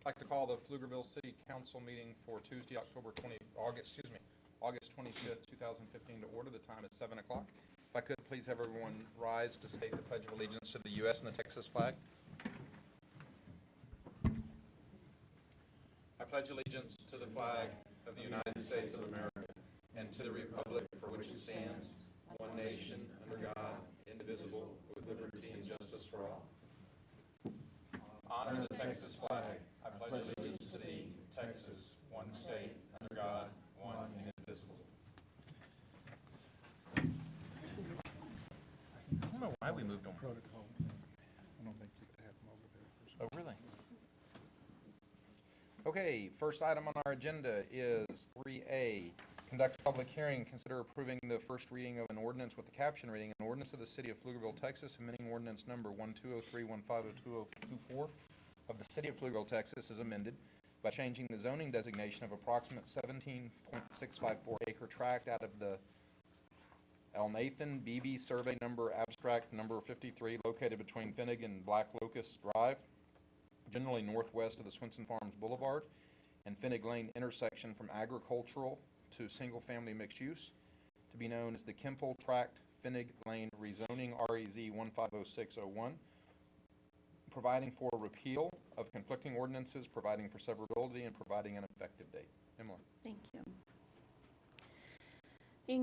I'd like to call the Pflugerville City Council meeting for Tuesday, August 25th, 2015 to order. The time is 7 o'clock. If I could, please have everyone rise to state the Pledge of Allegiance to the U.S. and the Texas flag. I pledge allegiance to the flag of the United States of America and to the republic for which it stands, one nation, under God, indivisible, with liberty and justice for all. Honor the Texas flag. I pledge allegiance to thee, Texas, one state, under God, one and indivisible. I don't know why we moved on. Protocol. I don't think you could have them over there. Oh, really? Okay, first item on our agenda is 3A. Conduct a public hearing, consider approving the first reading of an ordinance with the caption reading, an ordinance of the City of Pflugerville, Texas, amending ordinance number 1203-1502-024 of the City of Pflugerville, Texas, is amended by changing the zoning designation of approximate 17.654 acre tract out of the Elnathan BB survey number abstract number 53 located between Finnig and Black Locust Drive, generally northwest of the Swenson Farms Boulevard, and Finnig Lane intersection from agricultural to single-family mixed use, to be known as the Kemple Tract Finnig Lane Rezoning REZ 150601, providing for repeal of conflicting ordinances, providing for severability, and providing an effective date. Emily. Thank you.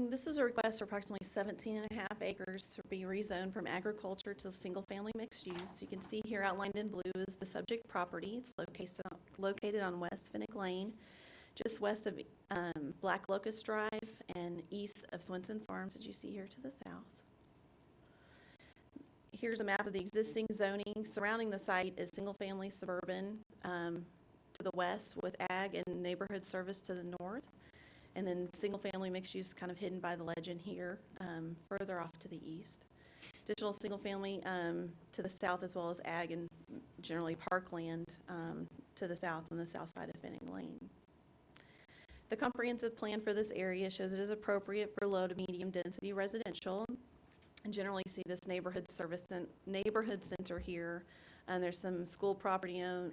This is a request for approximately 17.5 acres to be rezoned from agriculture to single-family mixed use. You can see here outlined in blue is the subject property. It's located on West Finnig Lane, just west of Black Locust Drive and east of Swenson Farms, as you see here to the south. Here's a map of the existing zoning. Surrounding the site is single-family suburban to the west with ag and neighborhood service to the north, and then single-family mixed use kind of hidden by the legend here, further off to the east. Additional single-family to the south, as well as ag and generally parkland to the south on the south side of Finnig Lane. The comprehensive plan for this area shows it is appropriate for low to medium density residential. And generally you see this neighborhood center here. And there's some school property owned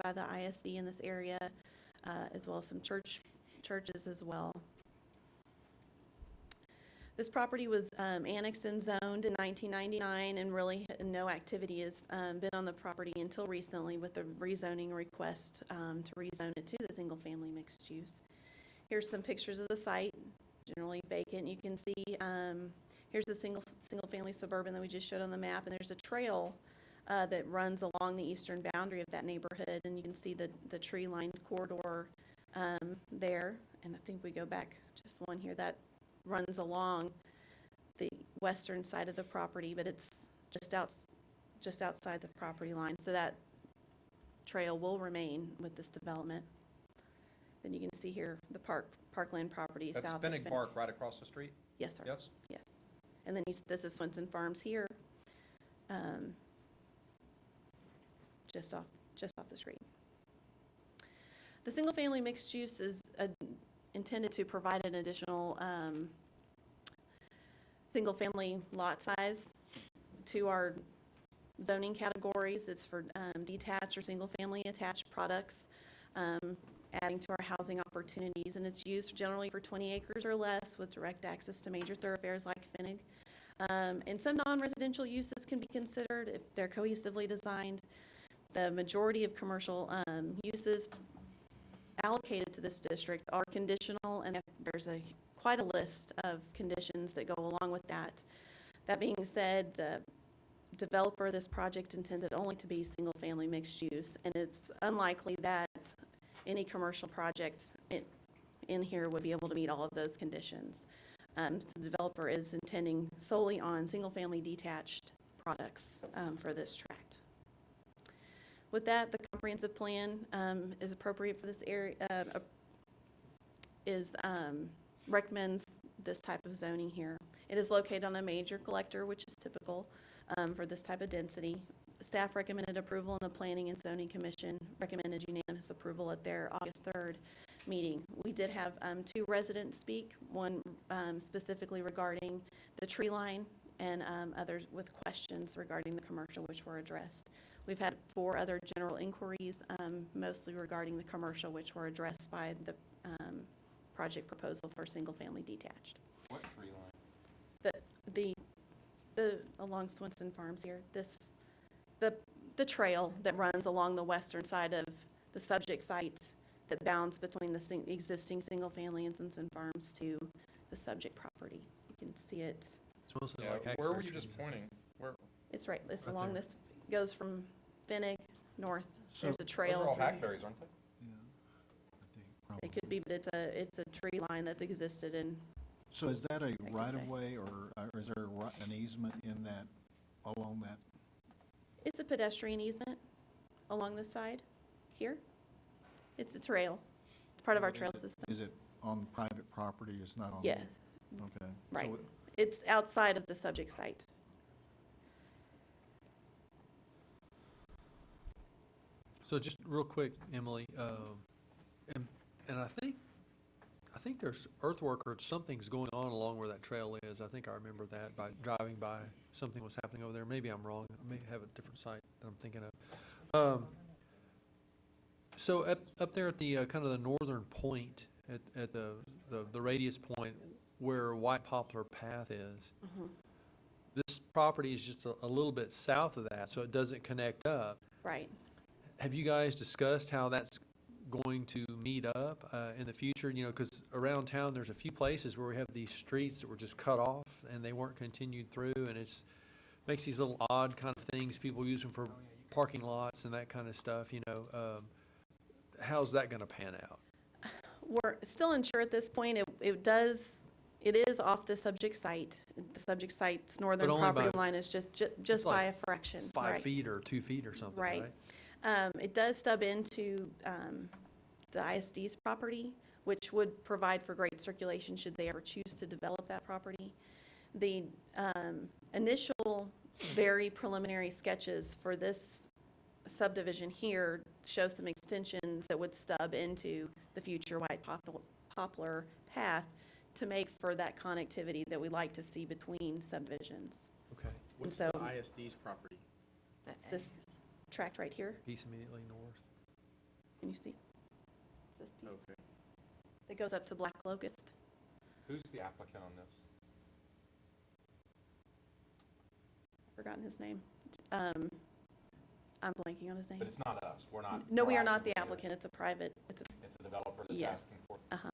by the ISD in this area, as well as some churches as well. This property was annexed and zoned in 1999, and really no activity has been on the property until recently with the rezoning request to rezone it to the single-family mixed use. Here's some pictures of the site, generally vacant. You can see here's the single-family suburban that we just showed on the map, and there's a trail that runs along the eastern boundary of that neighborhood, and you can see the tree-lined corridor there. And I think we go back just one here that runs along the western side of the property, but it's just outside the property line, so that trail will remain with this development. Then you can see here the parkland property. That's south Finnig Park right across the street? Yes, sir. Yes? Yes. And then this is Swenson Farms here, just off the street. The single-family mixed use is intended to provide an additional single-family lot size to our zoning categories. It's for detached or single-family attached products, adding to our housing opportunities, and it's used generally for 20 acres or less with direct access to major thoroughfares like Finnig. And some non-residential uses can be considered if they're cohesively designed. The majority of commercial uses allocated to this district are conditional, and there's quite a list of conditions that go along with that. That being said, the developer of this project intended only to be single-family mixed use, and it's unlikely that any commercial project in here would be able to meet all of those conditions. So the developer is intending solely on single-family detached products for this tract. With that, the comprehensive plan is appropriate for this area, recommends this type of zoning here. It is located on a major collector, which is typical for this type of density. Staff recommended approval, and the Planning and Zoning Commission recommended unanimous approval at their August 3rd meeting. We did have 2 residents speak, one specifically regarding the tree line and others with questions regarding the commercial, which were addressed. We've had 4 other general inquiries, mostly regarding the commercial, which were addressed by the project proposal for single-family detached. What tree line? The along Swenson Farms here, the trail that runs along the western side of the subject site that bounds between the existing single-family and Swenson Farms to the subject property. You can see it. It's mostly Yeah, like where hectare were you just trees. pointing? Where? It's right, it's Right along there. this, goes from Finnig north. So- There's a trail. Those are all through here. hackberries, aren't they? Yeah, I think It probably. could be, but it's a tree line that's existed in, So is that a to say. right-of-way, or is there an easement in that, along that? it's a pedestrian easement along this side here. It's a trail. It's part of our trail system. Is it on private property? It's not on? Yes, Okay. right. So It's outside of the subject site. So just real quick, Emily, and I think there's earthwork or something's going on along where that trail is. I think I remember that by driving by, something was happening over there. Maybe I'm wrong. I may have a different site that I'm thinking of. So up there at the kind of the northern point, at the radius point where White Poplar Path is, this property is just a little bit south of that, so it doesn't connect up. Right. Have you guys discussed how that's going to meet up in the future? You know, because around town, there's a few places where we have these streets that were just cut off and they weren't continued through, and it's makes these little odd kind of things. People use them for parking lots and that kind of stuff, you know. How's that going to pan out? We're still unsure at this point. It is off the subject site. The subject site's northern only property by- line is just by a fraction. 5 Right. feet or 2 feet or something, Right. right? It does stub into the ISD's property, which would provide for great circulation should they ever choose to develop that property. The initial, very preliminary sketches for this subdivision here show some extensions that would stub into the future White Poplar Path to make for that connectivity that we like to see between subdivisions. Okay. What's so- the ISD's property? It's this tract right here. Piece immediately north. Can you see? It's this piece. Okay. It goes up to Black Locust. Who's the applicant on this? Forgotten his name. I'm blanking on his name. But it's not us. We're not. No, we are not proactively the here. applicant. It's a private, it's a, It's a developer that's Yes. asking for. uh-huh.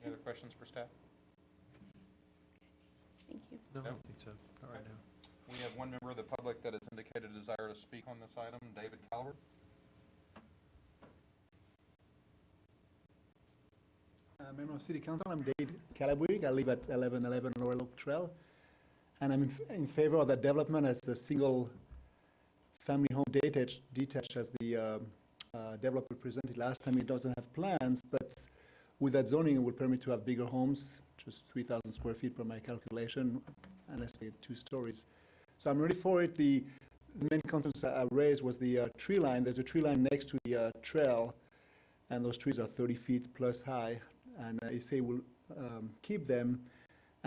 Any other questions for staff? Thank you. No, I No? don't think so. Not right now. We have one member of the public that has indicated a desire to speak on this item, David Calvert. Member of City Council, I'm Dade Calabwig. I live at 1111 Laurel Oak Trail. And I'm in favor of that development as a single family home detached as the developer presented last time. It doesn't have plans, but with that zoning, it will permit to have bigger homes, just 3,000 square feet per my calculation, and I say 2 stories. So I'm ready for it. The main concerns I raised was the tree line. There's a tree line next to the trail, and those trees are 30 feet plus high, and I say we'll keep them.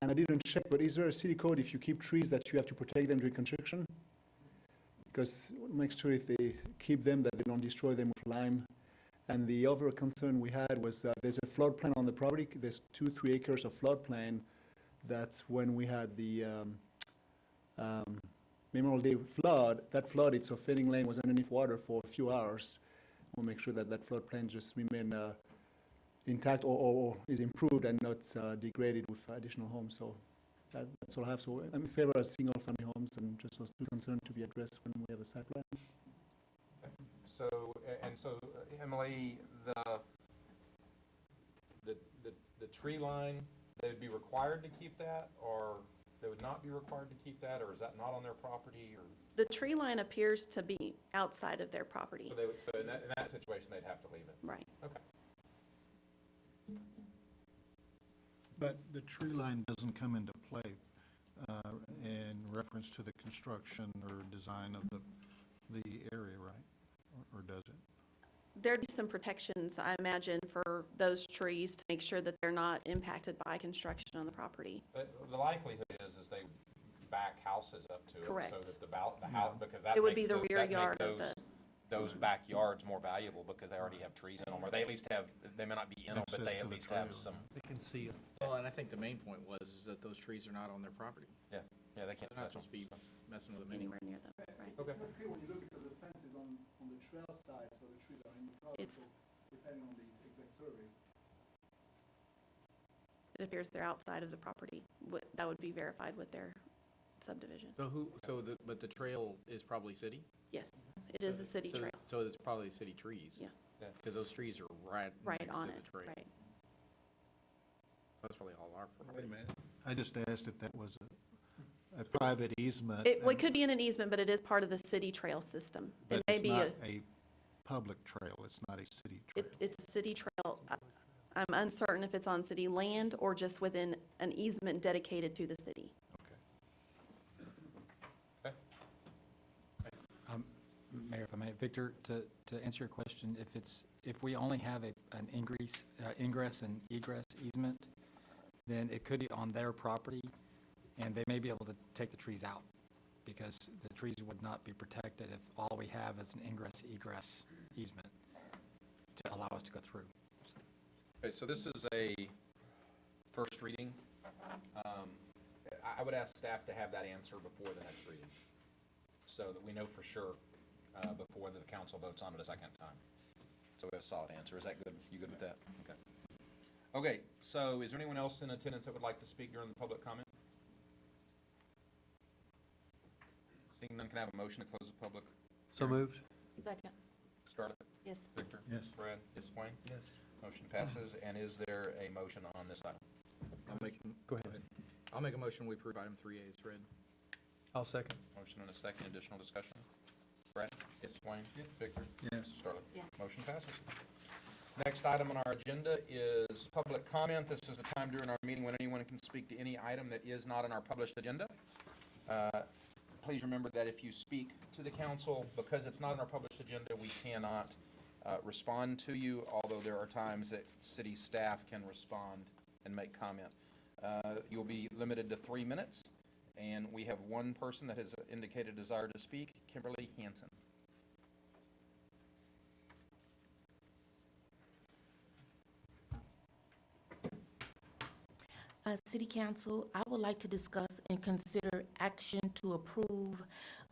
And I didn't check, but is there a city code if you keep trees that you have to protect them during construction? Because make sure if they keep them that they don't destroy them with lime. And the other concern we had was there's a floodplain on the property. There's 2-3 acres of floodplain. That's when we had the Memorial Day flood. That flooded, so Fenning Lane was underneath water for a few hours. We'll make sure that that floodplain just remain intact or is improved and not degraded with additional homes. So that's all I have. So I'm in favor of single-family homes, and just those 2 concerns to be addressed when we have a site plan. So, Emily, the tree line, they would be required to keep that, or they would not be required to keep that, or is that not on their property, or? The tree line appears to be outside of their property. So they would, so in that situation, they'd have to leave it. Right. Okay. But the tree line doesn't come into play in reference to the construction or design of the area, right? Or does it? There'd be some protections, I imagine, for monitor those trees to make sure that they're not impacted by construction on the property. But the likelihood is they back houses up to it. So Correct. that the house, because that It would be makes the rear that make yard of those backyards more valuable because they already have trees in them, or they at least have, they may not be in them, but Access they to at the least have trail. some, They can see it. Well, and I think the main point is that those trees are not on their property. yeah, they can't They're not touch them. supposed to be messing with them anyway. Anywhere near them, right? Okay. It's not clear when you look because the fence is on the trail side, so the trees are in the property, It's- so depending on the exact survey. It appears they're outside of the property. That would be verified with their subdivision. But the trail is probably city? Yes, it is a city So- trail, So it's probably city trees? Yeah. Yeah. Because those trees are right right next on to it, the trail. right? That's probably all our Wait property. a minute. I just asked if that was a private easement. Well, it and- could be in an easement, but it is part of the city trail system. But It may it's be, not a public trail, it's not a city trail. it's a city trail. I'm uncertain if it's on city land or just within an easement dedicated to the city. Mayor, if I may, Victor, to answer your question, if we only have an ingress and egress easement, then it could be on their property, and they may be able to take the trees out, because the trees would not be protected if all we have is an ingress egress easement to allow us to go through. Okay, so this is a first reading. I would ask staff to have that answer before the next reading, so that we know for sure before the council votes on it a second time. So we have a solid answer. Is that good? You good with that? Okay. Okay, so is there anyone else in attendance that would like to speak during the public comment? Seeing none, can I have a motion to close the public? So moved? Second. Scarlett? Yes. Victor? Yes. Brad? Yes. Wayne? Yes. Motion passes. And is there a motion on this item? Go ahead. I'll make a motion, we approve item 3A is read. I'll second. Motion and a second. Additional discussion? Brad? Yes. Wayne? Victor? Yes. Scarlett? Yes. Motion passes. Next item on our agenda is public comment. This is the time during our meeting when anyone can speak to any item that is not on our published agenda. Please remember that if you speak to the council, because it's not on our published agenda, we cannot respond to you, although there are times that city staff can respond and make comment. You'll be limited to 3 minutes, and we have one person that has indicated desire to speak, Kimberly Hansen. City Council, I would like to discuss and consider action to approve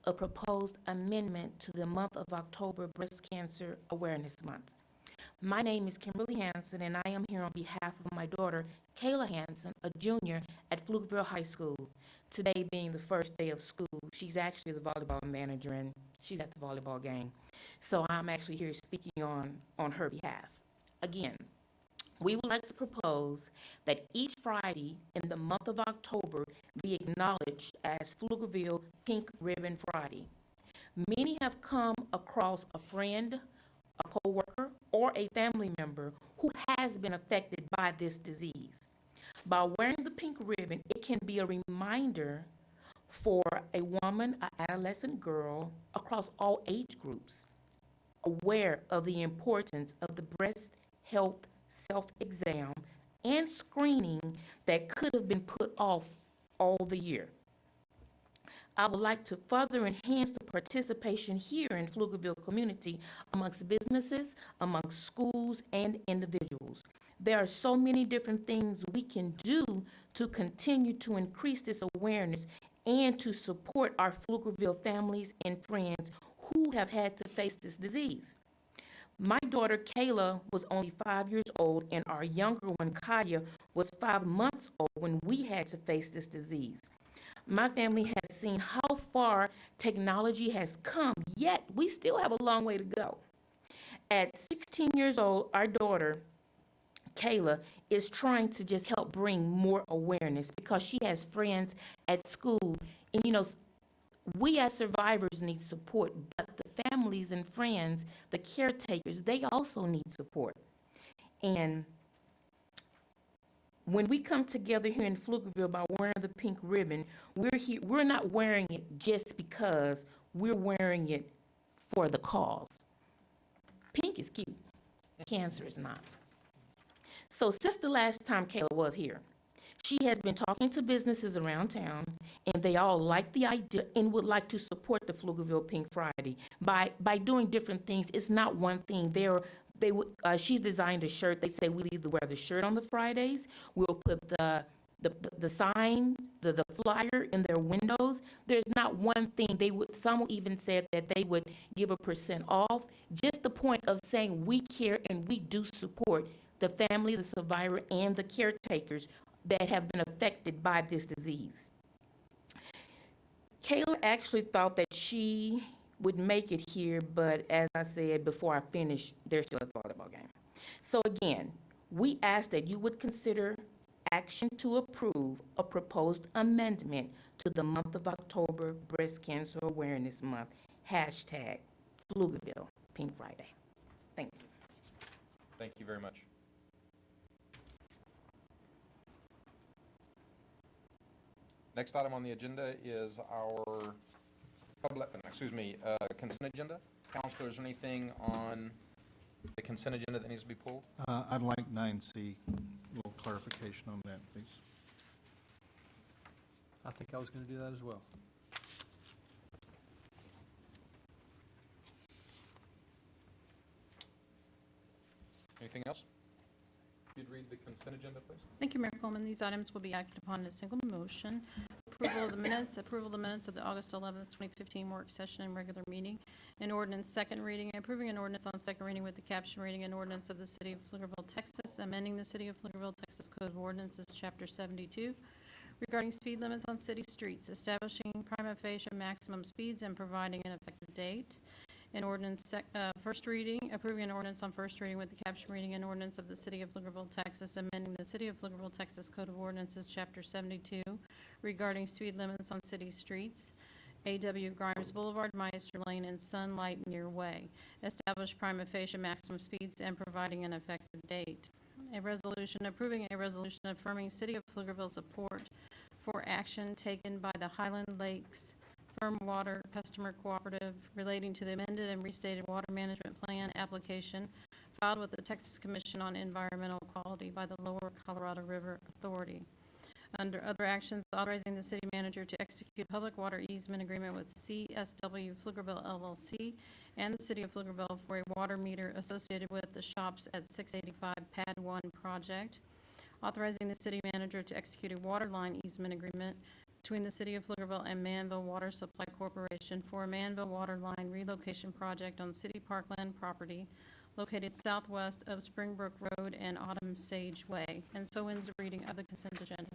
a proposed amendment to the month of October Breast Cancer Awareness Month. My name is Kimberly Hansen, and I am here on behalf of my daughter, Kayla Hansen, a junior at Pflugerville High School. Today being the first day of school, she's actually the volleyball manager, and she's at the volleyball game. So I'm actually here speaking on her behalf. Again, we would like to propose that each Friday in the month of October be acknowledged as Pflugerville Pink Ribbon Friday. Many have come across a friend, a coworker, or a family member who has been affected by this disease. By wearing the pink ribbon, it can be a reminder for a woman, an adolescent girl, across all age groups, aware of the importance of the breast health self-exam and screening that could have been put off all the year. I would like to further enhance the participation here in Pflugerville community amongst businesses, amongst schools, and individuals. There are so many different things we can do to continue to increase this awareness and to support our Pflugerville families and friends who have had to face this disease. My daughter Kayla was only 5 years old, and our younger one, Kaya, was 5 months old when we had to face this disease. My family has seen how far technology has come, yet we still have a long way to go. At 16 years old, our daughter, Kayla, is trying to just help bring more awareness because she has friends at school. And, you know, we as survivors need support, but the families and friends, the caretakers, they also need support. And when we come together here in Pflugerville by wearing the pink ribbon, we're not wearing it just because, we're wearing it for the cause. Pink is cute, cancer is not. So since the last time Kayla was here, she has been talking to businesses around town, and they all like the idea and would like to support the Pflugerville Pink Friday by doing different things. It's not one thing. She's designed a shirt. They say we either wear the shirt on the Fridays, we'll put the sign, the flyer in their windows. There's not one thing. Some even said that they would give a % off. Just the point of saying we care and we do support the family, the survivor, and the caretakers that have been affected by this disease. Kayla actually thought that she would make it here, but as I said before I finish, there's still a volleyball game. So again, we ask that you would consider action to approve a proposed amendment to the month of October Breast Cancer Awareness Month, hashtag Pflugerville Pink Friday. Thank you. Thank you very much. Next item on the agenda is our consent agenda. Counselor, is there anything on the consent agenda that needs to be pulled? I'd like 9C, a little clarification on that, please. I think I was going to do that as well. Anything else? You'd read the consent agenda, please? Thank you, Mayor Coleman. These items will be acted upon in a single motion. Approval of the minutes of the August 11th, 2015 work session and regular meeting. An ordinance second reading, approving an ordinance on second reading with the caption reading, an ordinance of the City of Pflugerville, Texas, amending the City of Pflugerville, Texas Code of Ordinances, Chapter 72, regarding speed limits on city streets, establishing prima facie maximum speeds and providing an effective date. An ordinance, first reading, approving an ordinance on first reading with the caption reading, an ordinance of the City of Pflugerville, Texas, amending the City of Pflugerville, Texas Code of Ordinances, Chapter 72, regarding speed limits on city streets, A.W. Grimes Boulevard, Meister Lane, and Sunlight Near Way, establish prima facie maximum speeds and providing an effective date. A resolution approving a resolution affirming City of Pflugerville support for action taken by the Highland Lakes Firm Water Customer Cooperative relating to the amended and restated water management plan application filed with the Texas Commission on Environmental Quality by the Lower Colorado River Authority. Under other actions, authorizing the city manager to execute public water easement agreement with CSW Pflugerville LLC and the City of Pflugerville for a water meter associated with the shops at 685 Pad 1 project. Authorizing the city manager to execute a water line easement agreement between the City of Pflugerville and Manville Water Supply Corporation for a Manville Water Line relocation project on city parkland property located southwest of Springbrook Road and Autumn Sage Way. And so ends the reading of the consent agenda.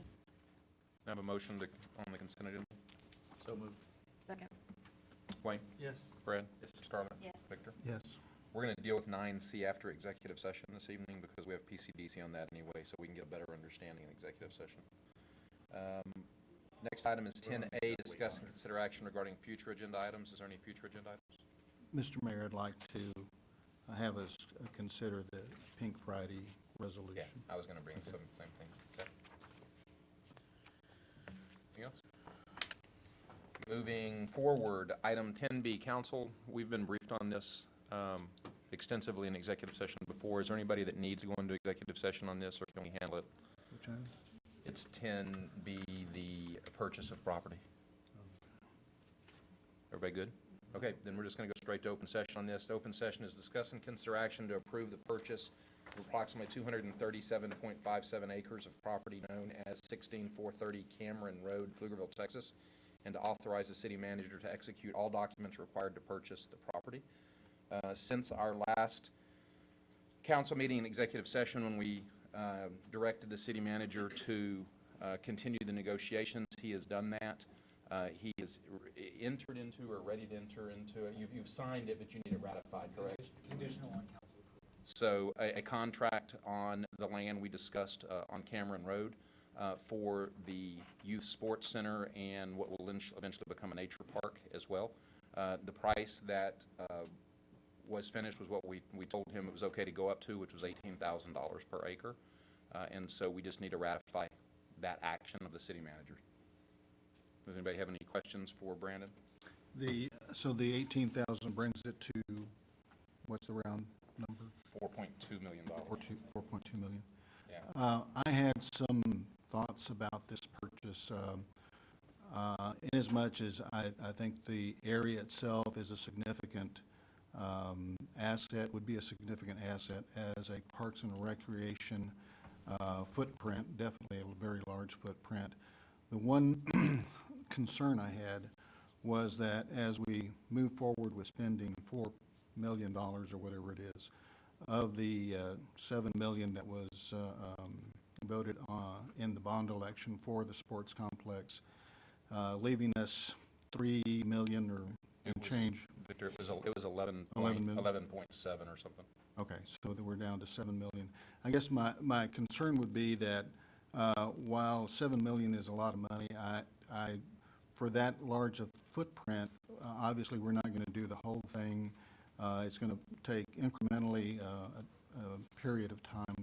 I have a motion on the consent agenda. So moved. Second. Wayne? Yes. Brad? Yes. Starla? Yes. Victor? Yes. We're going to deal with 9C after executive session this evening because we have PCDC on that anyway, so we can get a better understanding in executive session. Next item is 10A, discuss and consider action regarding future agenda items. Is there any future agenda items? Mr. Mayor, I'd like to have us consider the Pink Friday Yeah, resolution. I was going to bring some same thing. Okay. Anything else? Moving forward, item 10B, council. We've been briefed on this extensively in executive session before. Is there anybody that needs to go into executive session on this, or can we handle it? Which item? It's 10B, the purchase of property. Everybody good? Okay, then we're just going to go straight to open session on this. The open session is discuss and consider action to approve the purchase of approximately 237.57 acres of property known as 16430 Cameron Road, Pflugerville, Texas, and to authorize the city manager to execute all documents required to purchase the property. Since our last council meeting in executive session, when we directed the city manager to continue the negotiations, he has done that. He is entered into or ready to enter into it. You've signed it, but you need it ratified, correct? Conditional on council approval. So a contract on the land we discussed on Cameron Road for the youth sports center and what will eventually become a nature park as well. The price that was finished was what we told him it was okay to go up to, which was $18,000 per acre. And so we just need to ratify that action of the city manager. Does anybody have any questions for Brandon? So the 18,000 brings it to, what's the round number? $4.2 million. Or 4.2 million. I had some thoughts about this purchase, inasmuch as I think the area itself is a significant asset, would be a significant asset as a Parks and Recreation footprint, definitely a very large footprint. The one concern I had was that as we move forward with spending $4 million or whatever it is, of the $7 million that was voted in the bond election for the sports complex, leaving us $3 million or and change. Victor, it was 11 11 million. 11.7 or something. Okay, so that we're down to 7 million. I guess my concern would be that while 7 million is a lot of money, for that large of footprint, obviously we're not going to do the whole thing. It's going to take incrementally a period of time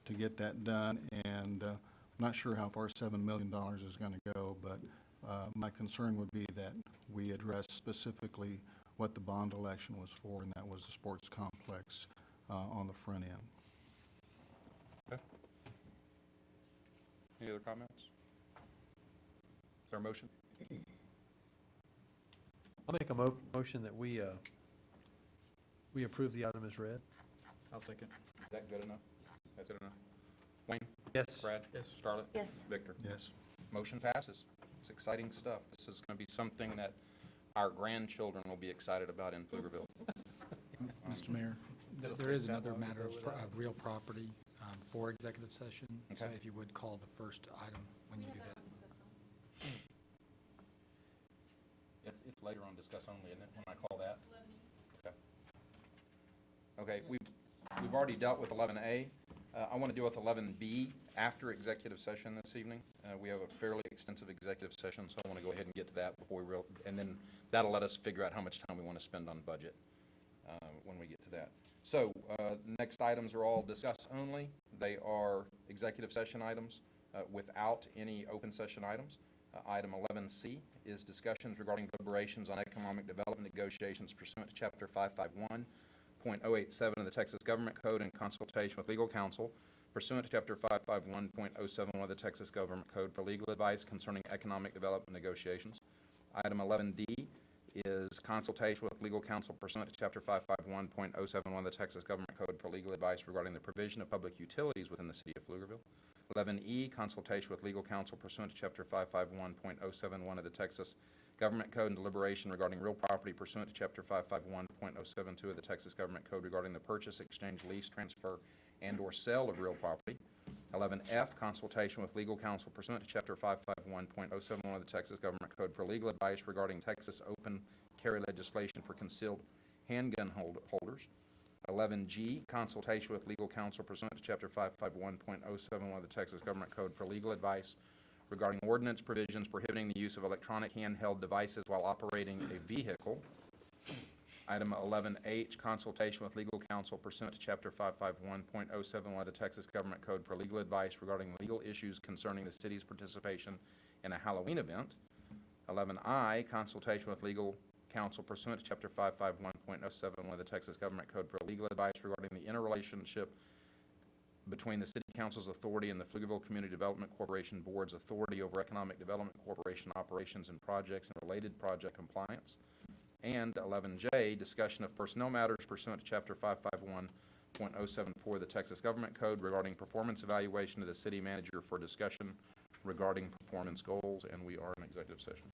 to get that done, and I'm not sure how far $7 million is going to go, but my concern would be that we address specifically what the bond election was for, and that was the sports complex on the front end. Okay. Any other comments? Is there a motion? I'll make a motion that we approve the item as read. I'll second. Is that good enough? That's good enough? Wayne? Yes. Brad? Yes. Scarlett? Yes. Victor? Yes. Motion passes. It's exciting stuff. This is going to be something that our grandchildren will be excited about in Pflugerville. Mr. Mayor, there is another matter of real property for executive session. So Okay. if you would call the first item when you do that. It's later on discuss only, isn't it, when I call that? Okay, we've already dealt with 11A. I want to deal with 11B after executive session this evening. We have a fairly extensive executive session, so I want to go ahead and get to that before and then that'll let us figure out how much time we want to spend on budget when we get to that. So, next items are all discuss only. They are executive session items without any open session items. Item 11C is discussions regarding deliberations on economic development negotiations pursuant to Chapter 551.087 of the Texas Government Code in consultation with legal counsel pursuant to Chapter 551.071 of the Texas Government Code for legal advice concerning economic development negotiations. Item 11D is consultation with legal counsel pursuant to Chapter 551.071 of the Texas Government Code for legal advice regarding the provision of public utilities within the city of Pflugerville. 11E, consultation with legal counsel pursuant to Chapter 551.071 of the Texas Government Code and deliberation regarding real property pursuant to Chapter 551.072 of the Texas Government Code regarding the purchase, exchange, lease, transfer, and/or sale of real property. 11F, consultation with legal counsel pursuant to Chapter 551.071 of the Texas Government Code for legal advice regarding Texas open carry legislation for concealed handgun holders. 11G, consultation with legal counsel pursuant to Chapter 551.071 of the Texas Government Code for legal advice regarding ordinance provisions prohibiting the use of electronic handheld devices while operating a vehicle. Item 11H, consultation with legal counsel pursuant to Chapter 551.071 of the Texas Government Code for legal advice regarding legal issues concerning the city's participation in a Halloween event. 11I, consultation with legal counsel pursuant to Chapter 551.071 of the Texas Government Code for legal advice regarding the interrelationship between the City Council's authority and the Pflugerville Community Development Corporation Board's authority over Economic Development Corporation operations and projects and related project compliance. And 11J, discussion of personnel matters pursuant to Chapter 551.074 of the Texas Government Code regarding performance evaluation of the city manager for discussion regarding performance goals, and we are in executive session.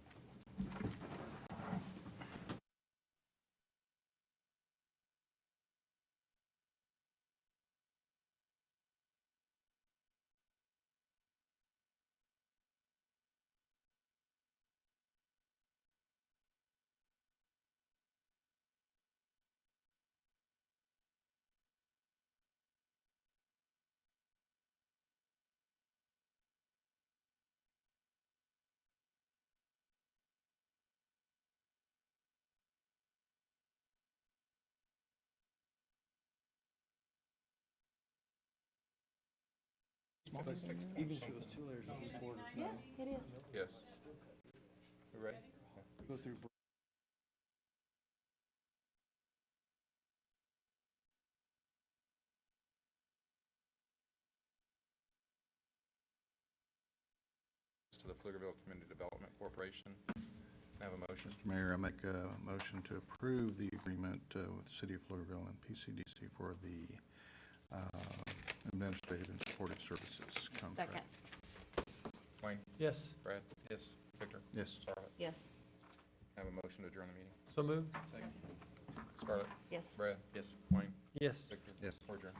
Even if it was 2 layers of three-quarter. Yeah, it is. Yes. We ready? Go through to the Pflugerville Community Development Corporation. May I have a motion? Mr. Mayor, I make a motion to approve the agreement with the City of Pflugerville and PCDC for the administrative and supportive services contract. Second. Wayne? Yes. Brad? Yes. Victor? Yes. Scarlett? Yes. May I have a motion to adjourn the meeting? So moved? Scarlett? Yes. Brad? Yes. Wayne? Yes. Victor? Yes. We're adjourned.